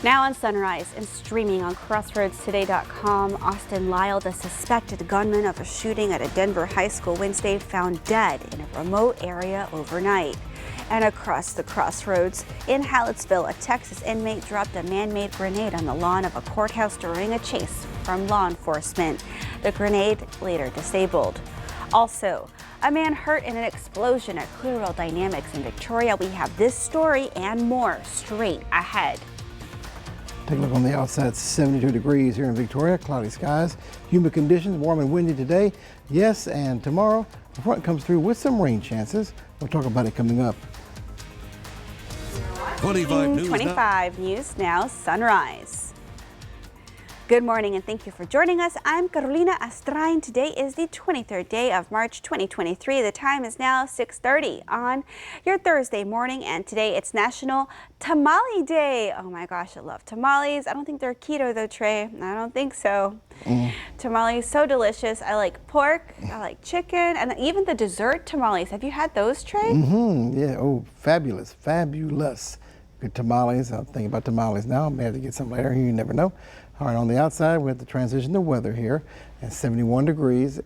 Now on Sunrise and streaming on crossroadstoday.com, Austin Lyle, the suspected gunman of a shooting at a Denver high school Wednesday, found dead in a remote area overnight. And across the crossroads in Hallettsville, a Texas inmate dropped a man-made grenade on the lawn of a courthouse during a chase from law enforcement. The grenade later disabled. Also, a man hurt in an explosion at Clearwell Dynamics in Victoria. We have this story and more straight ahead. Take a look on the outside. 72 degrees here in Victoria, cloudy skies, humid conditions, warm and windy today. Yes, and tomorrow the front comes through with some rain chances. We'll talk about it coming up. 25 News Now, Sunrise. Good morning and thank you for joining us. I'm Carolina Astrain. Today is the 23rd day of March 2023. The time is now 6:30 on your Thursday morning, and today it's National Tamale Day. Oh my gosh, I love tamales. I don't think they're keto though, Trey. I don't think so. Tamales, so delicious. I like pork, I like chicken, and even the dessert tamales. Have you had those, Trey? Yeah, oh, fabulous, fabulous. Good tamales. I'm thinking about tamales now. I may have to get some later. You never know. All right, on the outside, we have the transition to weather here at 71 degrees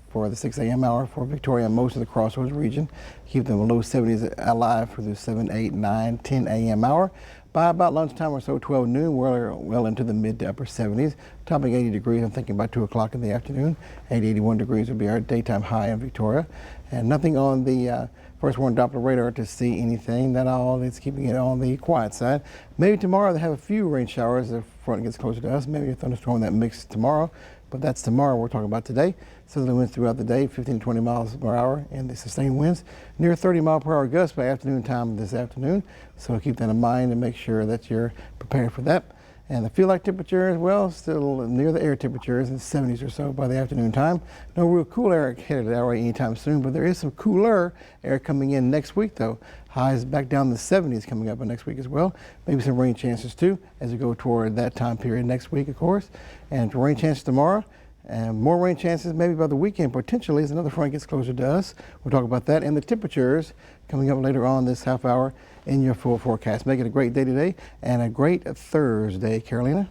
for the 6 a.m. hour for Victoria and most of the Crossroads region. Keep them low 70s alive for the 7, 8, 9, 10 a.m. hour. By about lunchtime or so, 12 noon, we're well into the mid to upper 70s, topping 80 degrees. I'm thinking about 2 o'clock in the afternoon. 81 degrees will be our daytime high in Victoria. And nothing on the first warning Doppler radar to see anything. That all is keeping it on the quiet side. Maybe tomorrow they have a few rain showers if the front gets closer to us. Maybe a thunderstorm that mix tomorrow, but that's tomorrow. We're talking about today. Southerly winds throughout the day, 15 to 20 miles per hour, and the sustained winds near 30 mile per hour gusts by afternoon time this afternoon. So keep that in mind and make sure that you're prepared for that. And the feel like temperature as well, still near the air temperatures in the 70s or so by the afternoon time. No real cool air headed our way anytime soon, but there is some cooler air coming in next week though. Highs back down the 70s coming up next week as well. Maybe some rain chances too as we go toward that time period next week, of course. And rain chances tomorrow. And more rain chances maybe by the weekend potentially as another front gets closer to us. We'll talk about that and the temperatures coming up later on this half hour in your full forecast. Make it a great day today and a great Thursday, Carolina.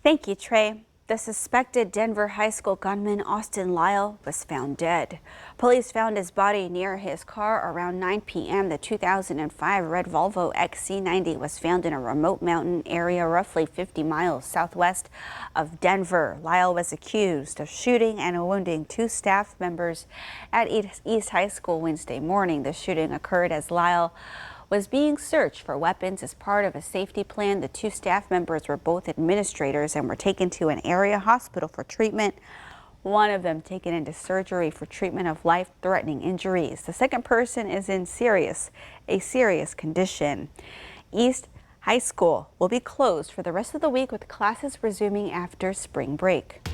Thank you, Trey. The suspected Denver high school gunman Austin Lyle was found dead. Police found his body near his car around 9 p.m. The 2005 red Volvo XC90 was found in a remote mountain area roughly 50 miles southwest of Denver. Lyle was accused of shooting and wounding 2 staff members at East High School Wednesday morning. The shooting occurred as Lyle was being searched for weapons as part of a safety plan. The 2 staff members were both administrators and were taken to an area hospital for treatment. One of them taken into surgery for treatment of life-threatening injuries. The second person is in a serious condition. East High School will be closed for the rest of the week with classes resuming after spring break.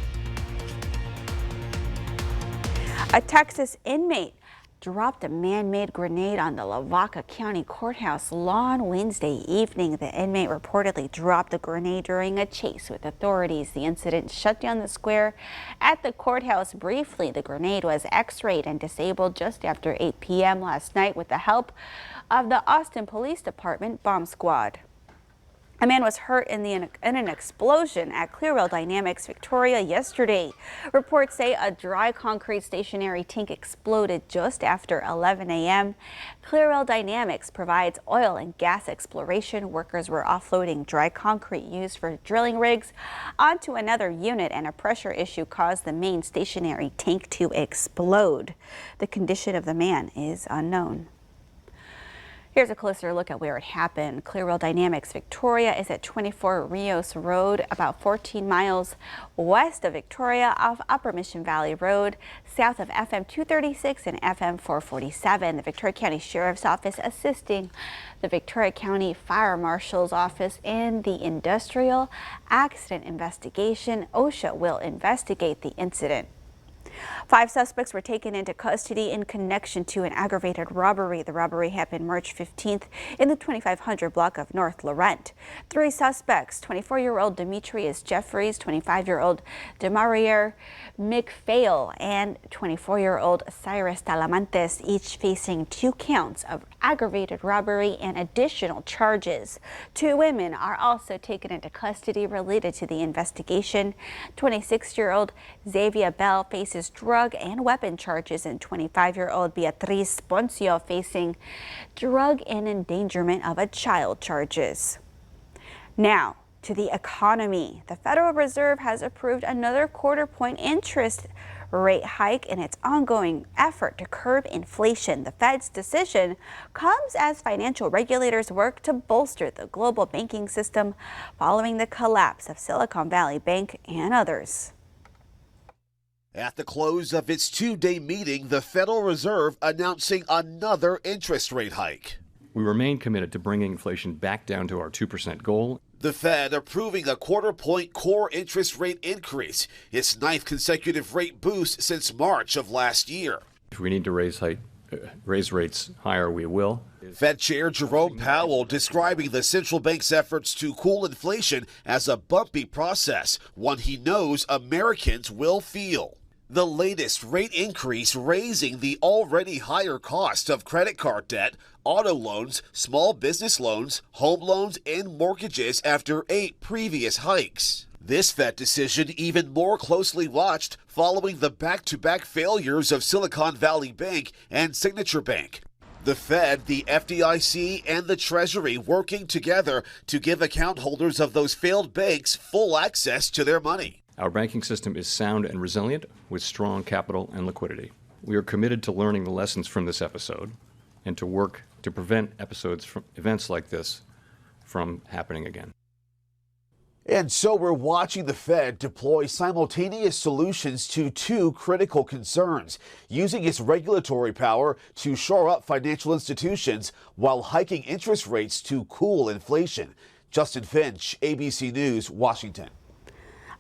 A Texas inmate dropped a man-made grenade on the Lavaca County Courthouse lawn Wednesday evening. The inmate reportedly dropped the grenade during a chase with authorities. The incident shut down the square at the courthouse briefly. The grenade was x-rayed and disabled just after 8 p.m. last night with the help of the Austin Police Department bomb squad. A man was hurt in an explosion at Clearwell Dynamics, Victoria yesterday. Reports say a dry concrete stationary tank exploded just after 11 a.m. Clearwell Dynamics provides oil and gas exploration. Workers were offloading dry concrete used for drilling rigs onto another unit, and a pressure issue caused the main stationary tank to explode. The condition of the man is unknown. Here's a closer look at where it happened. Clearwell Dynamics Victoria is at 24 Rios Road, about 14 miles west of Victoria off Upper Mission Valley Road, south of FM 236 and FM 447. The Victoria County Sheriff's Office assisting the Victoria County Fire Marshal's Office in the industrial accident investigation. OSHA will investigate the incident. 5 suspects were taken into custody in connection to an aggravated robbery. The robbery happened March 15th in the 2500 block of North Laurent. 3 suspects, 24-year-old Demetrius Jeffries, 25-year-old Demarier McPhail, and 24-year-old Cyrus Talamantes, each facing 2 counts of aggravated robbery and additional charges. 2 women are also taken into custody related to the investigation. 26-year-old Xavier Bell faces drug and weapon charges, and 25-year-old Beatriz Poncio facing drug and endangerment of a child charges. Now to the economy. The Federal Reserve has approved another quarter-point interest rate hike in its ongoing effort to curb inflation. The Fed's decision comes as financial regulators work to bolster the global banking system following the collapse of Silicon Valley Bank and others. At the close of its 2-day meeting, the Federal Reserve announcing another interest rate hike. We remain committed to bringing inflation back down to our 2% goal. The Fed approving a quarter-point core interest rate increase, its 9th consecutive rate boost since March of last year. If we need to raise rates higher, we will. Fed Chair Jerome Powell describing the central bank's efforts to cool inflation as a bumpy process, one he knows Americans will feel. The latest rate increase raising the already higher cost of credit card debt, auto loans, small business loans, home loans, and mortgages after 8 previous hikes. This Fed decision even more closely watched following the back-to-back failures of Silicon Valley Bank and Signature Bank. The Fed, the FDIC, and the Treasury working together to give account holders of those failed banks full access to their money. Our banking system is sound and resilient with strong capital and liquidity. We are committed to learning the lessons from this episode and to work to prevent events like this from happening again. And so we're watching the Fed deploy simultaneous solutions to 2 critical concerns, using its regulatory power to shore up financial institutions while hiking interest rates to cool inflation. Justin Finch, ABC News, Washington.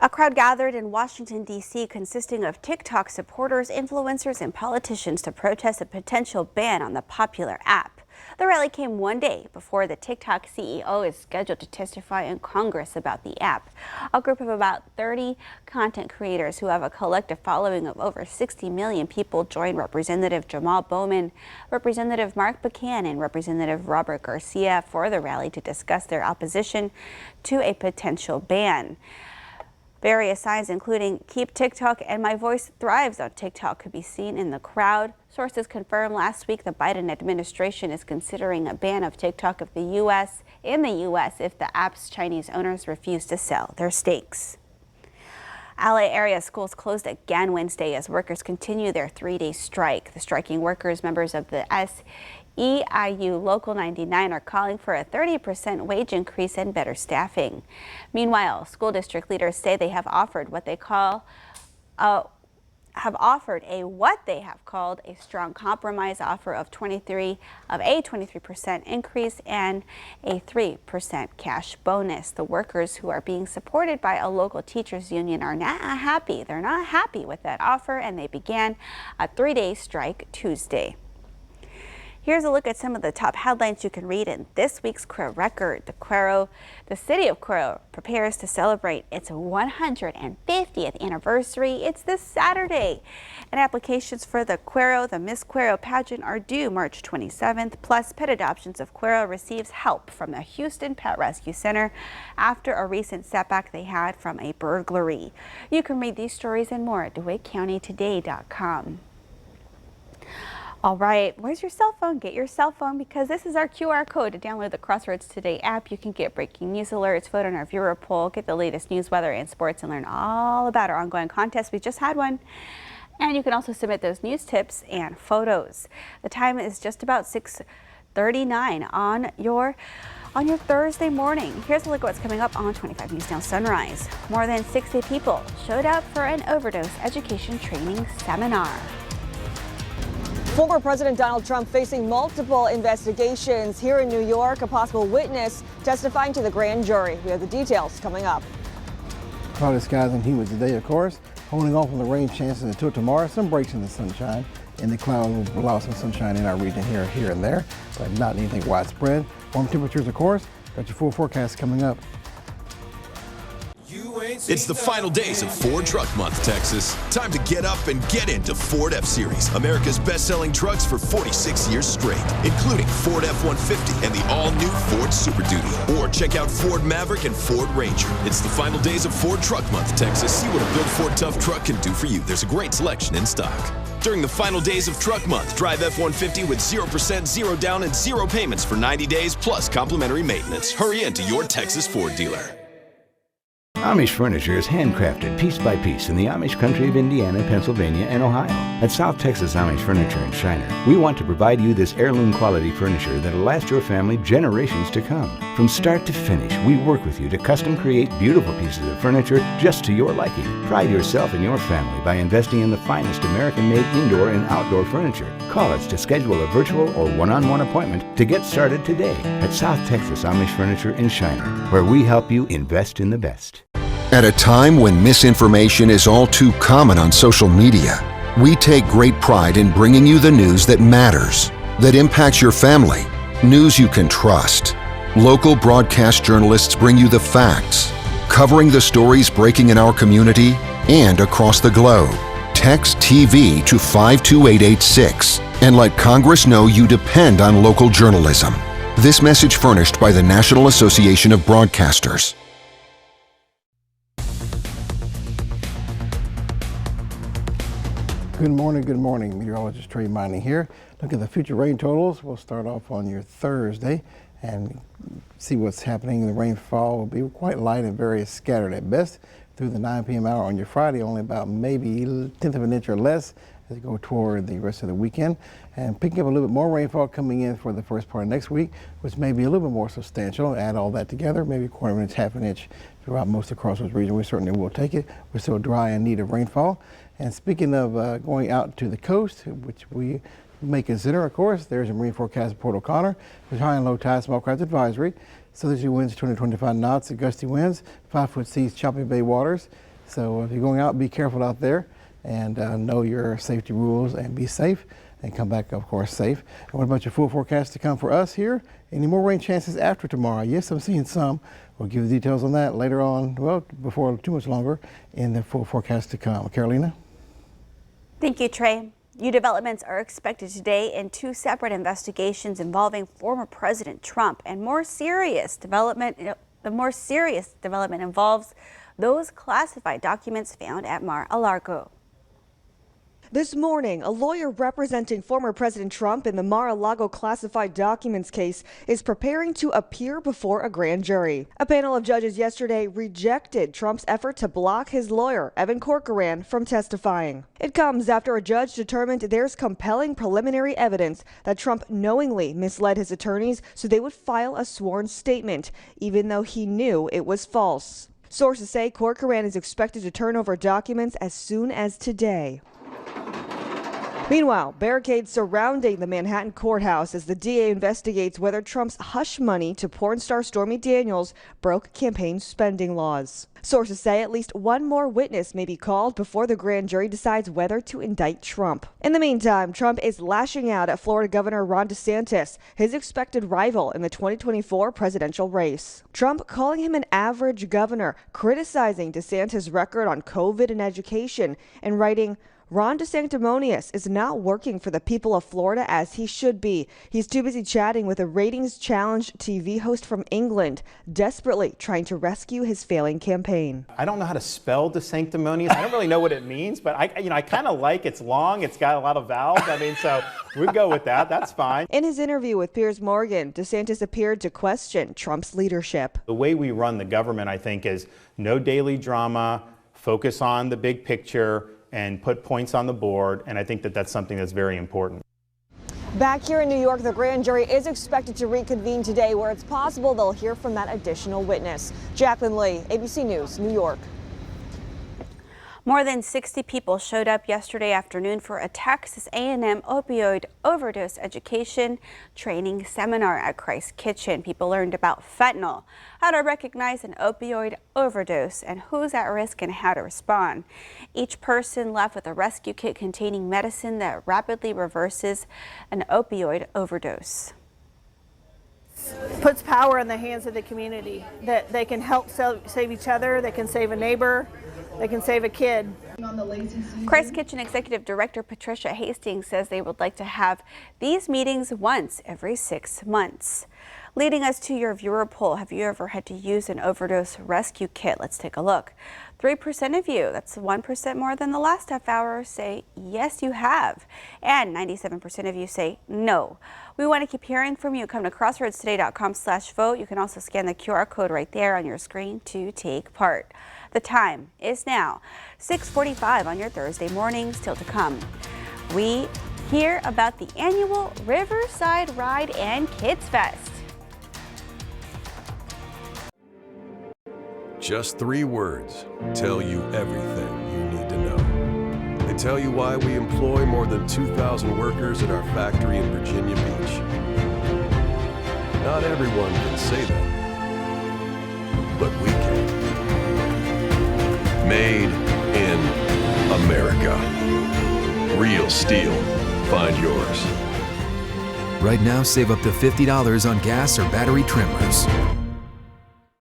A crowd gathered in Washington, D.C. consisting of TikTok supporters, influencers, and politicians to protest a potential ban on the popular app. The rally came one day before the TikTok CEO is scheduled to testify in Congress about the app. A group of about 30 content creators who have a collective following of over 60 million people joined Representative Jamal Bowman, Representative Mark Buchanan, and Representative Robert Garcia for the rally to discuss their opposition to a potential ban. Various signs, including "Keep TikTok" and "My Voice Thrives on TikTok," could be seen in the crowd. Sources confirmed last week the Biden administration is considering a ban of TikTok in the U.S. if the app's Chinese owners refuse to sell their stakes. LA area schools closed again Wednesday as workers continue their 3-day strike. The striking workers, members of the SEIU Local 99, are calling for a 30% wage increase and better staffing. Meanwhile, school district leaders say they have offered what they have called a strong compromise offer of a 23% increase and a 3% cash bonus. The workers, who are being supported by a local teachers union, are not happy. They're not happy with that offer, and they began a 3-day strike Tuesday. Here's a look at some of the top headlines you can read in this week's Cuero Record. The city of Cuero prepares to celebrate its 150th anniversary. It's this Saturday. And applications for the Miss Cuero pageant are due March 27th. Plus, Pet Adoptions of Cuero receives help from the Houston Pet Rescue Center after a recent setback they had from a burglary. You can read these stories and more at DeWittCountyToday.com. All right, where's your cell phone? Get your cell phone, because this is our QR code to download the Crossroads Today app. You can get breaking news alerts, vote on our viewer poll, get the latest news, weather, and sports, and learn all about our ongoing contest. We just had one. And you can also submit those news tips and photos. The time is just about 6:39 on your Thursday morning. Here's a look at what's coming up on 25 News Now Sunrise. More than 60 people showed up for an overdose education training seminar. Former President Donald Trump facing multiple investigations here in New York, a possible witness testifying to the grand jury. We have the details coming up. Cloudy skies and humid today, of course. holding off on the rain chances until tomorrow. Some breaks in the sunshine, and the clouds will allow some sunshine in our region here and there, but not anything widespread. Warm temperatures, of course. Got your full forecast coming up. It's the final days of Ford Truck Month, Texas. Time to get up and get into Ford F-Series, America's best-selling trucks for 46 years straight, including Ford F-150 and the all-new Ford Super Duty. Or check out Ford Maverick and Ford Ranger. It's the final days of Ford Truck Month, Texas. See what a built Ford Tough truck can do for you. There's a great selection in stock. During the final days of Truck Month, drive F-150 with 0%, 0 down, and 0 payments for 90 days, plus complimentary maintenance. Hurry into your Texas Ford dealer. Amish furniture is handcrafted piece by piece in the Amish country of Indiana, Pennsylvania, and Ohio. At South Texas Amish Furniture in Shiner, we want to provide you this heirloom quality furniture that'll last your family generations to come. From start to finish, we work with you to custom create beautiful pieces of furniture just to your liking. Pride yourself and your family by investing in the finest American-made indoor and outdoor furniture. Call us to schedule a virtual or one-on-one appointment to get started today at South Texas Amish Furniture in Shiner, where we help you invest in the best. At a time when misinformation is all too common on social media, we take great pride in bringing you the news that matters, that impacts your family, news you can trust. Local broadcast journalists bring you the facts, covering the stories breaking in our community and across the globe. Text TV to 52886 and let Congress know you depend on local journalism. This message furnished by the National Association of Broadcasters. Good morning. Meteorologist Trey Mining here. Look at the future rain totals. We'll start off on your Thursday and see what's happening. The rainfall will be quite light and very scattered at best through the 9 p.m. hour on your Friday, only about maybe a tenth of an inch or less as you go toward the rest of the weekend. And picking up a little bit more rainfall coming in for the first part of next week, which may be a little bit more substantial. Add all that together, maybe a quarter of an inch, half an inch throughout most of the Crossroads region. We certainly will take it. We're still dry and in need of rainfall. And speaking of going out to the coast, which we may consider, of course, there's a marine forecast at Port O'Connor with high and low tide, small craft advisory. Southerly winds 20 to 25 knots, gusty winds, 5-foot seas, choppy bay waters. So if you're going out, be careful out there and know your safety rules and be safe and come back, of course, safe. And what about your full forecast to come for us here? Any more rain chances after tomorrow? Yes, I'm seeing some. We'll give you the details on that later on, well, before too much longer in the full forecast to come. Carolina? Thank you, Trey. New developments are expected today in 2 separate investigations involving former President Trump, and the more serious development involves those classified documents found at Mar-a-Lago. This morning, a lawyer representing former President Trump in the Mar-a-Lago classified documents case is preparing to appear before a grand jury. A panel of judges yesterday rejected Trump's effort to block his lawyer, Evan Corcoran, from testifying. It comes after a judge determined there's compelling preliminary evidence that Trump knowingly misled his attorneys so they would file a sworn statement, even though he knew it was false. Sources say Corcoran is expected to turn over documents as soon as today. Meanwhile, barricades surrounding the Manhattan courthouse as the DA investigates whether Trump's hush money to porn star Stormy Daniels broke campaign spending laws. Sources say at least one more witness may be called before the grand jury decides whether to indict Trump. In the meantime, Trump is lashing out at Florida Governor Ron DeSantis, his expected rival in the 2024 presidential race. Trump calling him an average governor, criticizing DeSantis' record on COVID and education, and writing, Ron DeSanctimonious is not working for the people of Florida as he should be. He's too busy chatting with a ratings-challenged TV host from England, desperately trying to rescue his failing campaign. I don't know how to spell DeSanctimonious. I don't really know what it means, but I kind of like it's long. It's got a lot of vowels. So we go with that. That's fine. In his interview with Piers Morgan, DeSantis appeared to question Trump's leadership. The way we run the government, I think, is no daily drama, focus on the big picture, and put points on the board, and I think that that's something that's very important. Back here in New York, the grand jury is expected to reconvene today, where it's possible they'll hear from that additional witness. Jacqueline Lee, ABC News, New York. More than 60 people showed up yesterday afternoon for a Texas A&M opioid overdose education training seminar at Christ Kitchen. People learned about fentanyl, how to recognize an opioid overdose, and who's at risk and how to respond. Each person left with a rescue kit containing medicine that rapidly reverses an opioid overdose. Puts power in the hands of the community, that they can help save each other, they can save a neighbor, they can save a kid. Christ Kitchen Executive Director Patricia Hastings says they would like to have these meetings once every 6 months. Leading us to your viewer poll, have you ever had to use an overdose rescue kit? Let's take a look. 3% of you, that's 1% more than the last half hour, say yes you have. And 97% of you say no. We want to keep hearing from you. Come to crossroadstoday.com/vote. You can also scan the QR code right there on your screen to take part. The time is now 6:45 on your Thursday morning. Still to come, we hear about the annual Riverside Ride and Kids Fest. Just 3 words tell you everything you need to know. They tell you why we employ more than 2,000 workers at our factory in Virginia Beach. Not everyone can say that, but we can. Made in America. Real steel. Find yours. Right now, save up to $50 on gas or battery trimmers.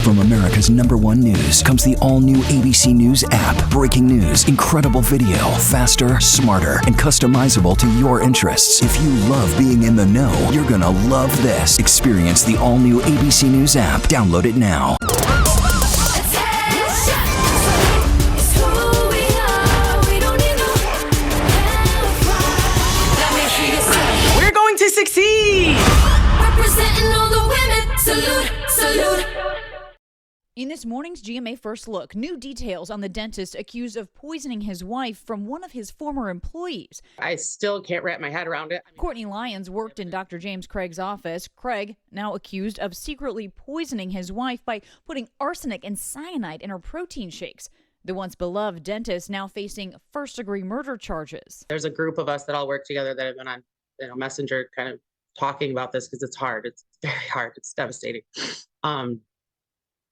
From America's #1 news comes the all-new ABC News app. Breaking news, incredible video, faster, smarter, and customizable to your interests. If you love being in the know, you're gonna love this. Experience the all-new ABC News app. Download it now. We're going to succeed! Representing all the women, salute, salute. In this morning's GMA First Look, new details on the dentist accused of poisoning his wife from one of his former employees. I still can't wrap my head around it. Courtney Lyons worked in Dr. James Craig's office. Craig, now accused of secretly poisoning his wife by putting arsenic and cyanide in her protein shakes. The once beloved dentist now facing first-degree murder charges. There's a group of us that all work together that have been on Messenger kind of talking about this because it's hard. It's very hard. It's devastating.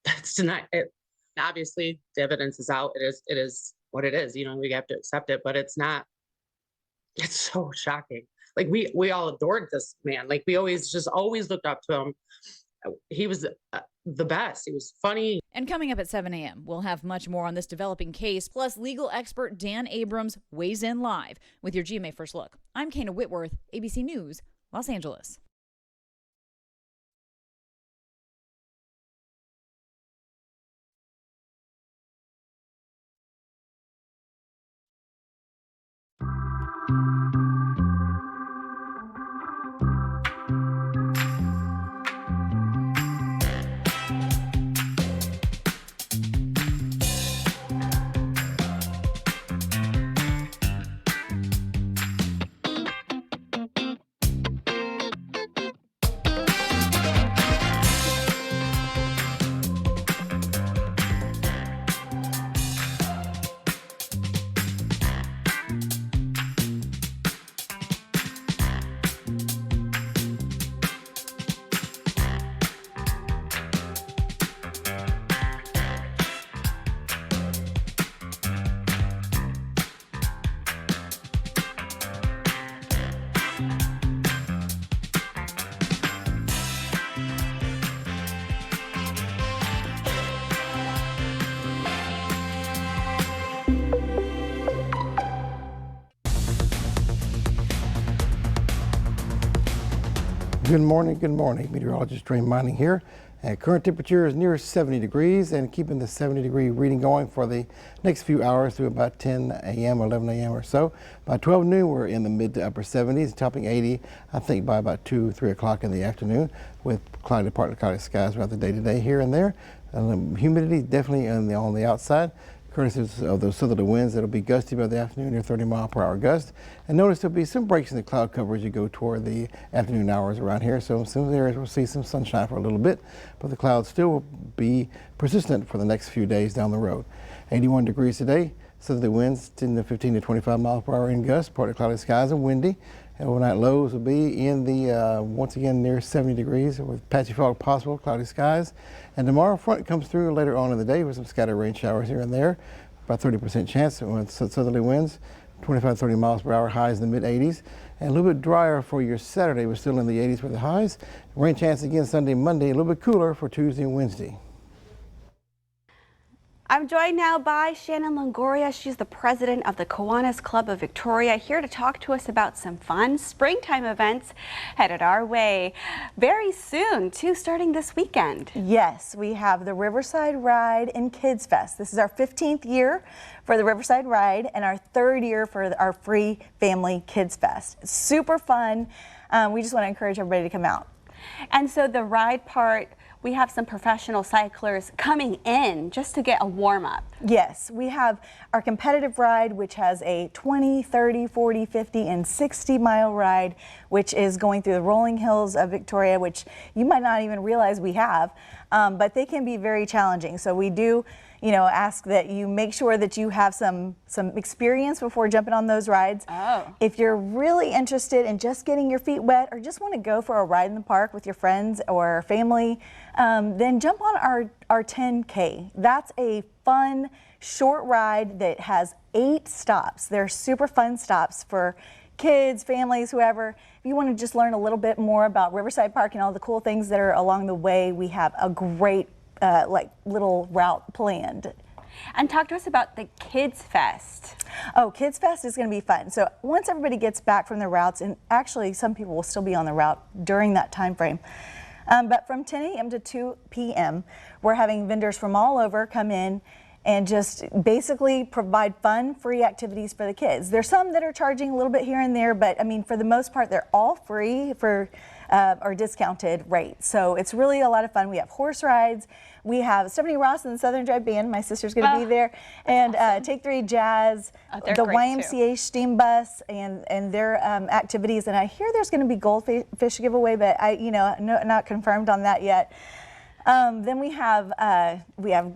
That's not it. Obviously, the evidence is out. It is what it is. We have to accept it, but it's not. It's so shocking. Like we all adored this man. Like we always looked up to him. He was the best. He was funny. And coming up at 7 a.m., we'll have much more on this developing case. Plus, legal expert Dan Abrams weighs in live with your GMA First Look. I'm Kana Whitworth, ABC News, Los Angeles. Good morning, meteorologist Dre Mining here. And current temperature is near 70 degrees and keeping the 70-degree reading going for the next few hours through about 10 a.m. or 11 a.m. or so. By 12 noon, we're in the mid to upper 70s, topping 80, I think, by about 2, 3 o'clock in the afternoon, with cloudy, partly cloudy skies throughout the day today here and there. Humidity definitely on the outside. Courtesy of those southerly winds that'll be gusty by the afternoon, near 30-mile-per-hour gust. And notice there'll be some breaks in the cloud cover as you go toward the afternoon hours around here. So some areas will see some sunshine for a little bit, but the clouds still will be persistent for the next few days down the road. 81 degrees today, Southerly winds 10 to 15 to 25 miles per hour in gusts, partly cloudy skies and windy. And overnight lows will be in the, once again, near 70 degrees with patchy fog possible, cloudy skies. And tomorrow, front comes through later on in the day with some scattered rain showers here and there. About 30% chance with southerly winds, 25 to 30 miles per hour, highs in the mid-80s. And a little bit drier for your Saturday. We're still in the 80s for the highs. Rain chance again Sunday, Monday, a little bit cooler for Tuesday and Wednesday. I'm joined now by Shannon Longoria. She's the president of the Kiwanis Club of Victoria, here to talk to us about some fun springtime events headed our way very soon, too, starting this weekend. Yes, we have the Riverside Ride and Kids Fest. This is our 15th year for the Riverside Ride and our 3rd year for our free family Kids Fest. It's super fun. We just want to encourage everybody to come out. And so the ride part, we have some professional cyclers coming in just to get a warm-up. Yes, we have our competitive ride, which has a 20, 30, 40, 50, and 60-mile ride, which is going through the rolling hills of Victoria, which you might not even realize we have, but they can be very challenging. So we do, ask that you make sure that you have some experience before jumping on those rides. Oh. If you're really interested in just getting your feet wet or just want to go for a ride in the park with your friends or family, then jump on our 10K. That's a fun, short ride that has 8 stops. They're super fun stops for kids, families, whoever. If you want to just learn a little bit more about Riverside Park and all the cool things that are along the way, we have a great little route planned. And talk to us about the Kids Fest. Oh, Kids Fest is going to be fun. So once everybody gets back from their routes, and actually some people will still be on the route during that time frame, but from 10 a.m. to 2 p.m., we're having vendors from all over come in and just basically provide fun, free activities for the kids. There's some that are charging a little bit here and there, but I mean, for the most part, they're all free for or discounted rates. So it's really a lot of fun. We have horse rides. We have Stephanie Ross and the Southern Drive Band. My sister's going to be there. And awesome. Take 3 Jazz, the YMCA Steam Bus, and their activities. And I hear there's going to be goldfish giveaway, but not confirmed on that yet. Then we have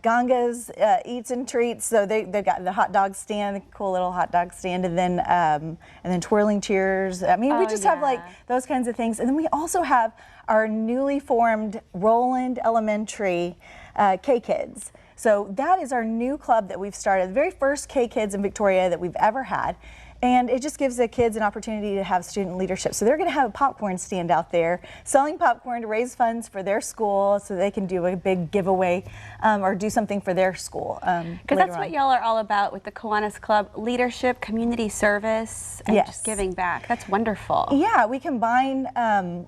Ganga's Eats and Treats. So they've got the hot dog stand, the cool little hot dog stand, and then twirling cheers. I mean, we just have like those kinds of things. And then we also have our newly formed Roland Elementary K-Kids. So that is our new club that we've started, the very first K-Kids in Victoria that we've ever had. And it just gives the kids an opportunity to have student leadership. So they're going to have a popcorn stand out there selling popcorn to raise funds for their school so they can do a big giveaway or do something for their school. Because that's what y'all are all about with the Kiwanis Club, leadership, community service, and just giving back. That's wonderful. Yeah, we combine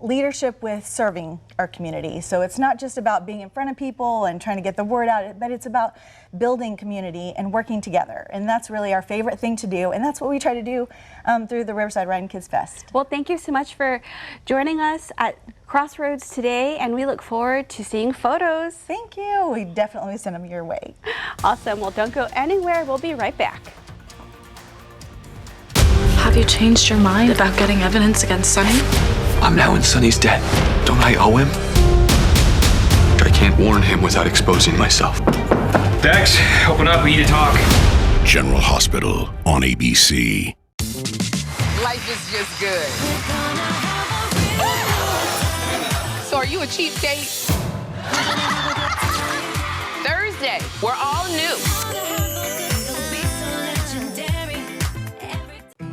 leadership with serving our community. So it's not just about being in front of people and trying to get the word out, but it's about building community and working together. And that's really our favorite thing to do. And that's what we try to do through the Riverside Ride and Kids Fest. Well, thank you so much for joining us at Crossroads today, and we look forward to seeing photos. Thank you. We definitely send them your way. Awesome. Well, don't go anywhere. We'll be right back. Have you changed your mind about getting evidence against Sonny? I'm now in Sonny's debt. Don't I owe him? I can't warn him without exposing myself. Dex, open up. We need to talk. General Hospital on ABC. Life is just good. So are you a cheap date? Thursday, we're all new.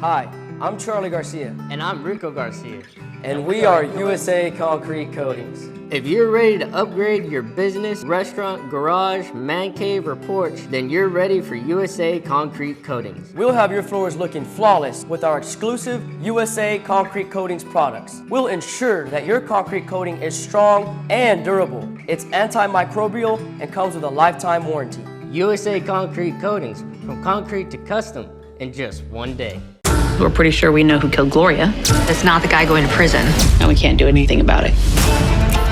Hi, I'm Charlie Garcia. And I'm Rico Garcia. And we are USA Concrete Coatings. If you're ready to upgrade your business, restaurant, garage, man cave, or porch, then you're ready for USA Concrete Coatings. We'll have your floors looking flawless with our exclusive USA Concrete Coatings products. We'll ensure that your concrete coating is strong and durable. It's antimicrobial and comes with a lifetime warranty. USA Concrete Coatings, from concrete to custom in just one day. We're pretty sure we know who killed Gloria. It's not the guy going to prison, and we can't do anything about it.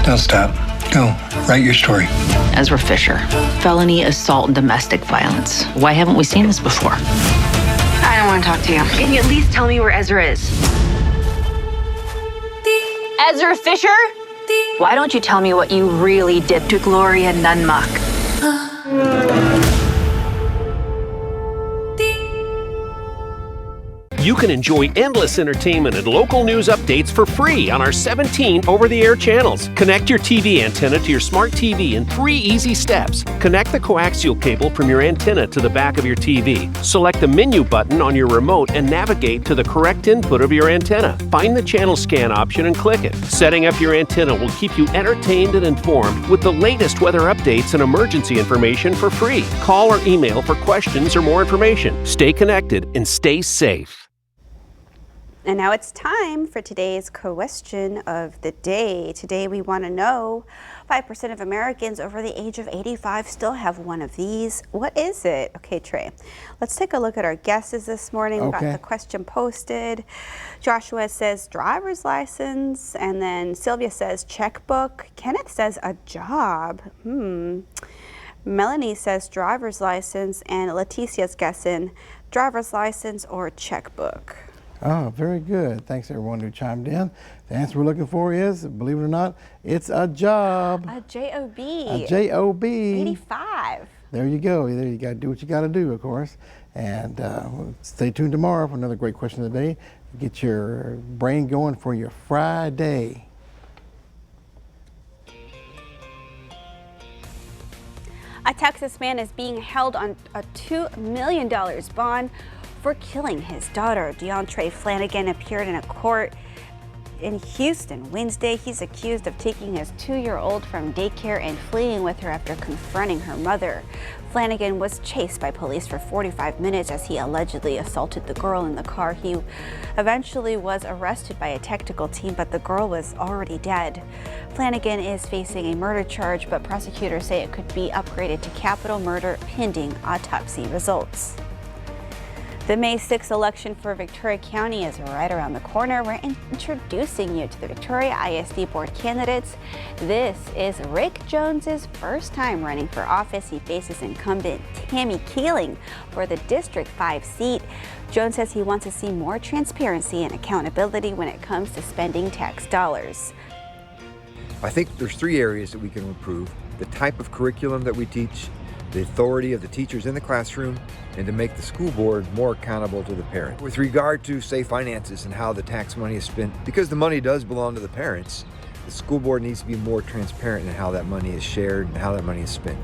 Don't stop. Go. Write your story. Ezra Fisher, felony assault and domestic violence. Why haven't we seen this before? I don't want to talk to you. Can you at least tell me where Ezra is? Ezra Fisher? Why don't you tell me what you really did to Gloria Nunmuck? You can enjoy endless entertainment and local news updates for free on our 17 over-the-air channels. Connect your TV antenna to your smart TV in 3 easy steps. Connect the coaxial cable from your antenna to the back of your TV. Select the menu button on your remote and navigate to the correct input of your antenna. Find the channel scan option and click it. Setting up your antenna will keep you entertained and informed with the latest weather updates and emergency information for free. Call or email for questions or more information. Stay connected and stay safe. And now it's time for today's question of the day. Today we want to know, 5% of Americans over the age of 85 still have one of these. What is it? Okay, Trey, let's take a look at our guesses this morning. We've got the question posted. Joshua says driver's license, and then Sylvia says checkbook. Kenneth says a job. Melanie says driver's license, and Leticia's guessing driver's license or checkbook. Oh, very good. Thanks everyone who chimed in. The answer we're looking for is, believe it or not, it's a job. A J-O-B. A J-O-B. 85. There you go. There you got to do what you got to do, of course. And stay tuned tomorrow for another great question of the day. Get your brain going for your Friday. A Texas man is being held on a $2 million bond for killing his daughter. DeAndre Flanagan appeared in a court in Houston Wednesday. He's accused of taking his 2-year-old from daycare and fleeing with her after confronting her mother. Flanagan was chased by police for 45 minutes as he allegedly assaulted the girl in the car. He eventually was arrested by a technical team, but the girl was already dead. Flanagan is facing a murder charge, but prosecutors say it could be upgraded to capital murder pending autopsy results. The May 6th election for Victoria County is right around the corner. We're introducing you to the Victoria ISD Board candidates. This is Rick Jones's first time running for office. He faces incumbent Tammy Keeling for the District 5 seat. Jones says he wants to see more transparency and accountability when it comes to spending tax dollars. I think there's 3 areas that we can improve: the type of curriculum that we teach, the authority of the teachers in the classroom, and to make the school board more accountable to the parent. With regard to, say, finances and how the tax money is spent, because the money does belong to the parents, the school board needs to be more transparent in how that money is shared and how that money is spent.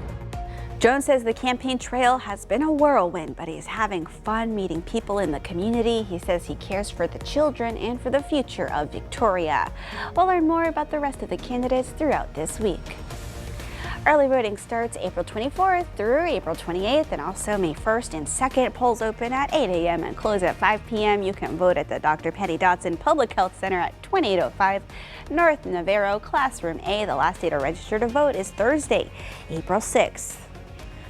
Jones says the campaign trail has been a whirlwind, but he's having fun meeting people in the community. He says he cares for the children and for the future of Victoria. We'll learn more about the rest of the candidates throughout this week. Early voting starts April 24th through April 28th, and also May 1st and 2nd. Polls open at 8 a.m. and close at 5 p.m. You can vote at the Dr. Penny Dotson Public Health Center at 2805 North Navarro, Classroom A. The last day to register to vote is Thursday, April 6th.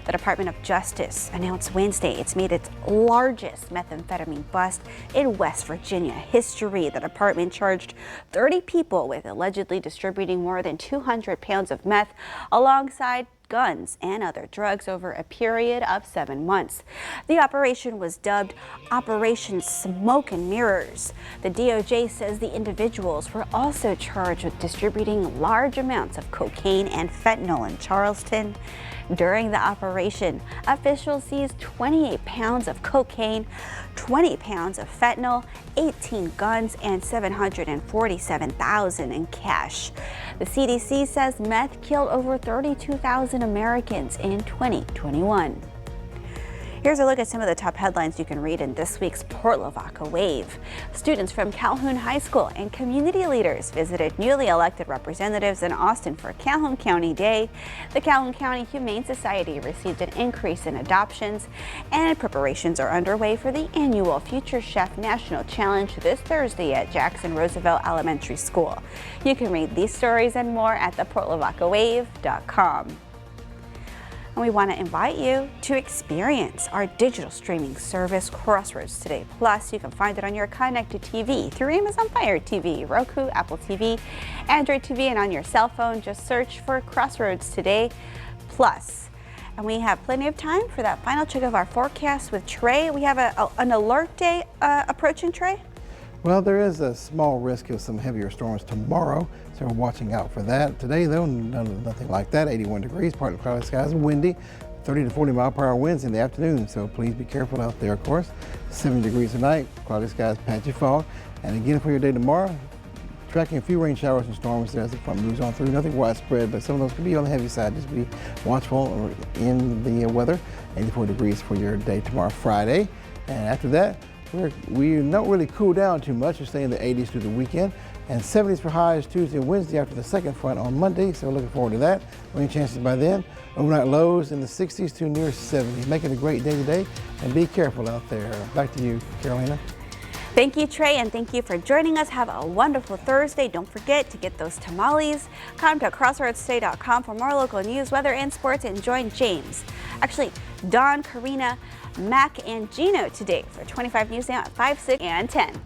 The Department of Justice announced Wednesday it's made its largest methamphetamine bust in West Virginia history. The department charged 30 people with allegedly distributing more than 200 pounds of meth alongside guns and other drugs over a period of 7 months. The operation was dubbed Operation Smoke and Mirrors. The DOJ says the individuals were also charged with distributing large amounts of cocaine and fentanyl in Charleston. During the operation, officials seized 28 pounds of cocaine, 20 pounds of fentanyl, 18 guns, and $747,000 in cash. The CDC says meth killed over 32,000 Americans in 2021. Here's a look at some of the top headlines you can read in this week's Port Lavaca Wave. Students from Calhoun High School and community leaders visited newly elected representatives in Austin for Calhoun County Day. The Calhoun County Humane Society received an increase in adoptions, and preparations are underway for the annual Future Chef National Challenge this Thursday at Jackson Roosevelt Elementary School. You can read these stories and more at theportlavacawave.com. And we want to invite you to experience our digital streaming service, Crossroads Today Plus. You can find it on your connected TV through Amazon Fire TV, Roku, Apple TV, Android TV, and on your cell phone. Just search for Crossroads Today Plus. And we have plenty of time for that final check of our forecast with Trey. We have an alert day approaching, Trey. Well, there is a small risk of some heavier storms tomorrow, so we're watching out for that. Today, though, nothing like that. 81 degrees, partly cloudy skies, windy. 30 to 40 mile per hour winds in the afternoon, so please be careful out there, of course. 70 degrees tonight, cloudy skies, patchy fog. And again for your day tomorrow, tracking a few rain showers and storms as the front moves on through. Nothing widespread, but some of those could be on the heavy side. Just be watchful in the weather. 84 degrees for your day tomorrow, Friday. And after that, we don't really cool down too much. We'll stay in the 80s through the weekend. And 70s for highs Tuesday and Wednesday after the second front on Monday. So looking forward to that. Rain chances by then. Overnight lows in the 60s to near 70. Make it a great day today and be careful out there. Back to you, Carolina. Thank you, Trey, and thank you for joining us. Have a wonderful Thursday. Don't forget to get those tamales. Come to crossroadstoday.com for more local news, weather, and sports, and join James. Actually, Dawn, Karina, Mac, and Gino today for 25 News Now at 5, 6, and 10.